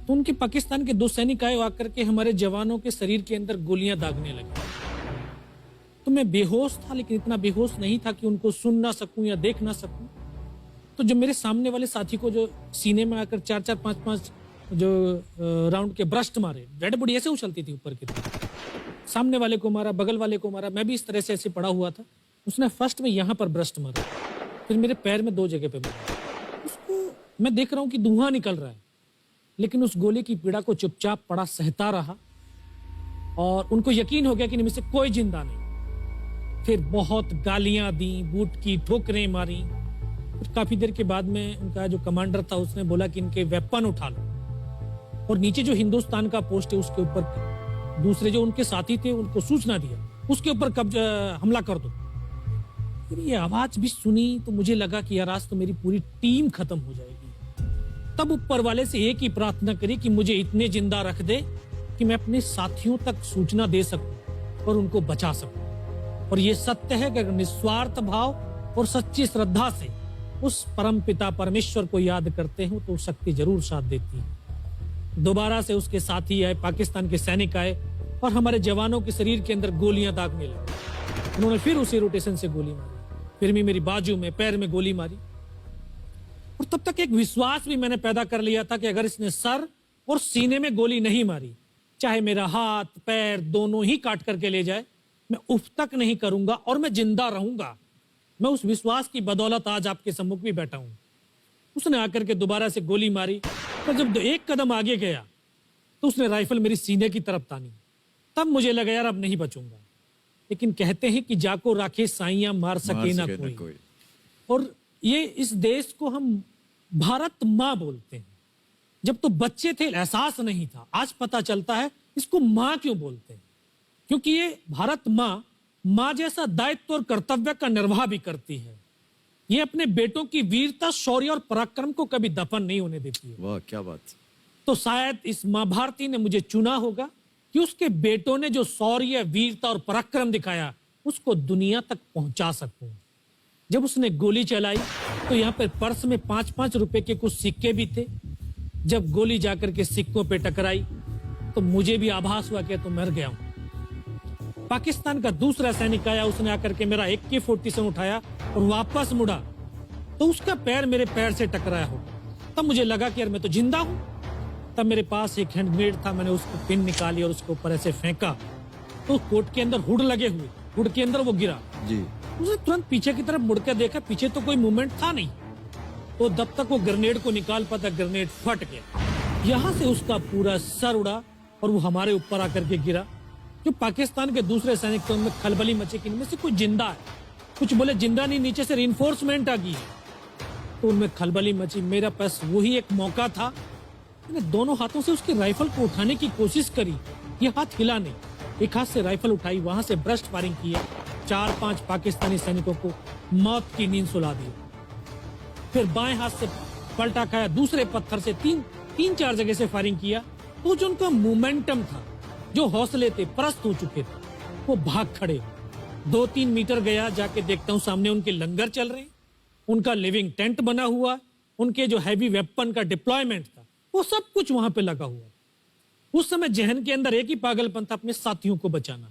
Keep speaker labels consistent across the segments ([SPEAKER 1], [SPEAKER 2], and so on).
[SPEAKER 1] तो उनके पाकिस्तान के 2 सैनिक आए आकर के हमारे जवानों के शरीर के अंदर गोलियां दागने लगे। तो मैं बेहोश था, लेकिन इतना बेहोश नहीं था कि उनको सुन ना सकूं या देख ना सकूं। तो जब मेरे सामने वाले साथी को जो सीने में आकर 4-4, 5-5 जो राउंड के ब्रस्ट मारे, डेड बॉडी ऐसे उछलती थी ऊपर की तरफ, सामने वाले को मारा, बगल वाले को मारा, मैं भी इस तरह से ऐसे पड़ा हुआ था। उसने फर्स्ट में यहाँ पर ब्रस्ट मारा, फिर मेरे पैर में 2 जगह पे मारा। उसको मैं देख रहा हूँ कि धुआं निकल रहा है, लेकिन उस गोली की पीड़ा को चुपचाप पड़ा सहता रहा और उनको यकीन हो गया कि इनमें से कोई जिंदा नहीं। फिर बहुत गालियां दी, बूट की ठोकरें मारी। फिर काफी देर के बाद में उनका जो कमांडर था उसने बोला कि इनके वेपन उठा लो, और नीचे जो हिंदुस्तान का पोस्ट है उसके ऊपर दूसरे जो उनके साथी थे उनको सूचना दिया, उसके ऊपर कब्जा हमला कर दो। फिर ये आवाज भी सुनी तो मुझे लगा कि यार आज तो मेरी पूरी टीम खत्म हो जाएगी। तब ऊपर वाले से एक ही प्रार्थना करी कि मुझे इतने जिंदा रख दे कि मैं अपने साथियों तक सूचना दे सकूं और उनको बचा सकूं। और ये सत्य है कि अगर निस्वार्थ भाव और सच्ची श्रद्धा से उस परम पिता परमेश्वर को याद करते हो तो शक्ति जरूर साथ देती है। दोबारा से उसके साथी आए, पाकिस्तान के सैनिक आए और हमारे जवानों के शरीर के अंदर गोलियां दागने लगे। उन्होंने फिर उसी रोटेशन से गोली मारी, फिर भी मेरी बाजू में, पैर में गोली मारी। और तब तक एक विश्वास भी मैंने पैदा कर लिया था कि अगर इसने सर और सीने में गोली नहीं मारी, चाहे मेरा हाथ पैर दोनों ही काट करके ले जाए, मैं उफ तक नहीं करूंगा और मैं जिंदा रहूंगा। मैं उस विश्वास की बदौलत आज आपके सम्मुख भी बैठा हूं। उसने आकर के दोबारा से गोली मारी, तो जब एक कदम आगे गया तो उसने राइफल मेरी सीने की तरफ तानी। तब मुझे लगा यार अब नहीं बचूंगा। लेकिन कहते हैं कि जाको राखे साइयां मार सके ना कोई। और ये इस देश को हम भारत माँ बोलते हैं। जब तो बच्चे थे एहसास नहीं था, आज पता चलता है इसको माँ क्यों बोलते हैं, क्योंकि ये भारत माँ जैसा दायित्व और कर्तव्य का निर्वाह भी करती है। ये अपने बेटों की वीरता, शौर्य और पराक्रम को कभी दफन नहीं होने देती है।
[SPEAKER 2] वाह क्या बात।
[SPEAKER 1] तो शायद इस माँ भारती ने मुझे चुना होगा कि उसके बेटों ने जो शौर्य, वीरता और पराक्रम दिखाया उसको दुनिया तक पहुंचा सकूं। जब उसने गोली चलाई तो यहाँ पर पर्स में 5-5 रुपए के कुछ सिक्के भी थे। जब गोली जाकर के सिक्कों पे टकराई तो मुझे भी आभास हुआ कि तो मर गया हूं। पाकिस्तान का दूसरा सैनिक आया, उसने आकर के मेरा AK-47 उठाया और वापस मुड़ा तो उसका पैर मेरे पैर से टकराया हो। तब मुझे लगा कि यार मैं तो जिंदा हूं। तब मेरे पास एक हैंड ग्रेनेड था, मैंने उसको पिन निकाली और उसके ऊपर ऐसे फेंका तो कोट के अंदर हुड लगे हुए, हुड के अंदर वो गिरा
[SPEAKER 2] जी।
[SPEAKER 1] उसने तुरंत पीछे की तरफ मुड़कर देखा, पीछे तो कोई मूवमेंट था नहीं। तो जब तक वो ग्रेनेड को निकाल पाता ग्रेनेड फट गया, यहाँ से उसका पूरा सर उड़ा और वो हमारे ऊपर आकर के गिरा। जो पाकिस्तान के दूसरे सैनिक थे उनमें खलबली मची कि इनमें से कोई जिंदा है, कुछ बोले जिंदा नहीं, नीचे से रिइंफोर्समेंट आ गई है। तो उनमें खलबली मची। मेरा पास वही एक मौका था, मैंने दोनों हाथों से उसकी राइफल को उठाने की कोशिश करी, ये हाथ हिला नहीं। एक हाथ से राइफल उठाई, वहां से ब्रस्ट फायरिंग किया, 4-5 पाकिस्तानी सैनिकों को मौत की नींद सुला दी। फिर बाएं हाथ से पलटा खाया, दूसरे पत्थर से 3-4 जगह से फायरिंग किया। तो जो उनका मोमेंटम था, जो हौसले थे, परस्त हो चुके थे, वो भाग खड़े। 2-3 मीटर गया, जाके देखता हूँ सामने उनके लंगर चल रहे हैं, उनका लिविंग टेंट बना हुआ, उनके जो हैवी वेपन का डिप्लॉयमेंट था वो सब कुछ वहां पे लगा हुआ। उस समय जहन के अंदर एक ही पागलपन था, अपने साथियों को बचाना।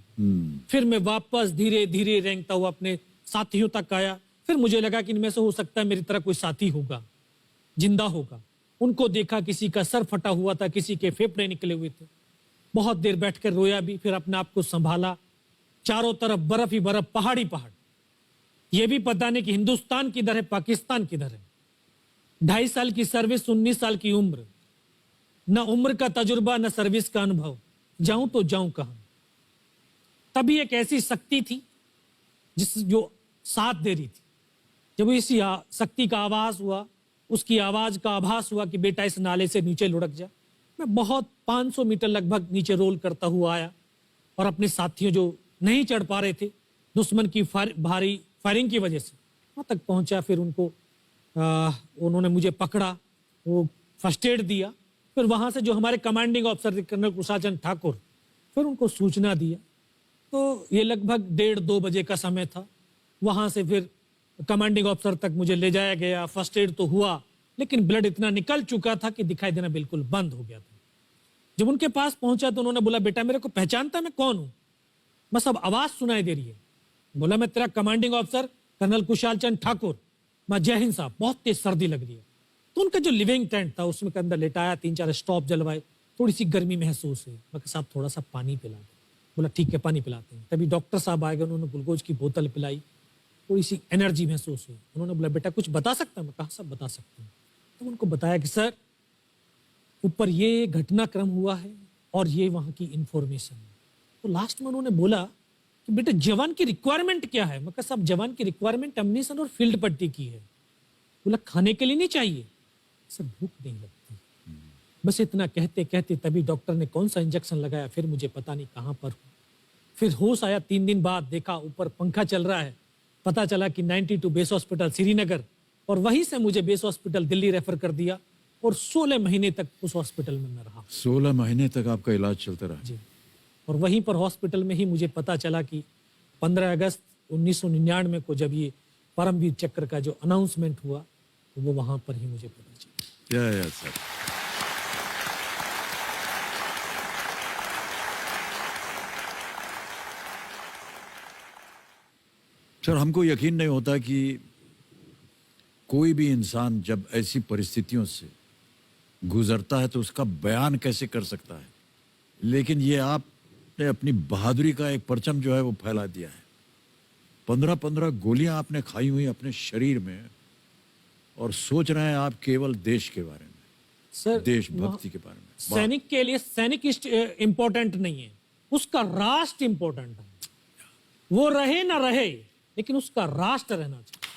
[SPEAKER 1] फिर मैं वापस धीरे धीरे रेंगता हुआ अपने साथियों तक आया। फिर मुझे लगा कि इनमें से हो सकता है मेरी तरह कोई साथी होगा, जिंदा होगा। उनको देखा, किसी का सर फटा हुआ था, किसी के फेफड़े निकले हुए थे। बहुत देर बैठकर रोया भी, फिर अपने आप को संभाला। चारों तरफ बर्फ ही बर्फ, पहाड़ी पहाड़। यह भी पता नहीं कि हिंदुस्तान किधर है, पाकिस्तान किधर है। 2.5 साल की सर्विस, 19 साल की उम्र, न उम्र का तजुर्बा न सर्विस का अनुभव, जाऊं तो जाऊं कहां। तभी एक ऐसी शक्ति थी जो साथ दे रही थी। जब इसी शक्ति का आवाज हुआ, उसकी आवाज का आभास हुआ कि बेटा इस नाले से नीचे लुढ़क जा, मैं बहुत 500 मीटर लगभग नीचे रोल करता हुआ आया और अपने साथियों जो नहीं चढ़ पा रहे थे दुश्मन की भारी फायरिंग की वजह से, वहां तक पहुंचा। फिर उन्होंने मुझे पकड़ा, वो फर्स्ट एड दिया। फिर वहां से जो हमारे कमांडिंग ऑफिसर थे कर्नल कुशाचंद ठाकुर, फिर उनको सूचना दिया। तो ये लगभग 1:30-2 बजे का समय था। वहां से फिर कमांडिंग ऑफिसर तक मुझे ले जाया गया। फर्स्ट एड तो हुआ, लेकिन ब्लड इतना निकल चुका था कि दिखाई देना बिल्कुल बंद हो गया था। जब उनके पास पहुंचा तो उन्होंने बोला, बेटा मेरे को पहचानता मैं कौन हूं? बस अब आवाज सुनाई दे रही है। बोला, मैं तेरा commanding officer colonel Kushal Chand Thakur. मैं, जय हिंद साहब, बहुत तेज सर्दी लग रही है। तो उनका जो लिविंग टेंट था उसमें के अंदर लेटाया, 3-4 स्टॉप जलवाए, थोड़ी सी गर्मी महसूस हुई। मैं कहा, साहब थोड़ा सा पानी पिला दो। बोला, ठीक है पानी पिलाते हैं। तभी डॉक्टर साहब आ गए, उन्होंने ग्लूकोज की बोतल पिलाई, थोड़ी सी एनर्जी महसूस हुई। उन्होंने बोला, बेटा कुछ बता सकता? मैं कहा, सब बता सकते हैं। तो उनको बताया कि सर ऊपर ये घटनाक्रम हुआ है और ये वहां की इंफॉर्मेशन है। तो लास्ट में उन्होंने बोला कि बेटा जवान की रिक्वायरमेंट क्या है? मैं कहा, साहब जवान की रिक्वायरमेंट अम्यूनिशन और फील्ड पट्टी की है। बोला, खाने के लिए नहीं चाहिए? सर भूख नहीं लगती। बस इतना कहते कहते तभी डॉक्टर ने कौन सा इंजेक्शन लगाया, फिर मुझे पता नहीं कहां पर हूं। फिर होश आया 3 दिन बाद, देखा ऊपर पंखा चल रहा है। पता चला कि 92 बेस हॉस्पिटल श्रीनगर, और वहीं से मुझे बेस हॉस्पिटल दिल्ली रेफर कर दिया और 16 महीने तक उस हॉस्पिटल में मैं रहा।
[SPEAKER 2] 16 महीने तक आपका इलाज चलता रहा?
[SPEAKER 1] जी। और वहीं पर हॉस्पिटल में ही मुझे पता चला कि 15 अगस्त 1999 को जब ये परमवीर चक्र का जो अनाउंसमेंट हुआ, तो वो वहां पर ही मुझे पता चला।
[SPEAKER 2] या सर। सर हमको यकीन नहीं होता कि कोई भी इंसान जब ऐसी परिस्थितियों से गुजरता है तो उसका बयान कैसे कर सकता है, लेकिन ये आपने अपनी बहादुरी का एक परचम जो है वो फैला दिया है। 15-15 गोलियां आपने खाई हुई अपने शरीर में, और सोच रहे हैं आप केवल देश के बारे में,
[SPEAKER 1] सर
[SPEAKER 2] देशभक्ति के बारे में।
[SPEAKER 1] सैनिक के लिए सैनिक इंपॉर्टेंट नहीं है, उसका राष्ट्र इंपॉर्टेंट है। वो रहे ना रहे, लेकिन उसका राष्ट्र रहना चाहिए।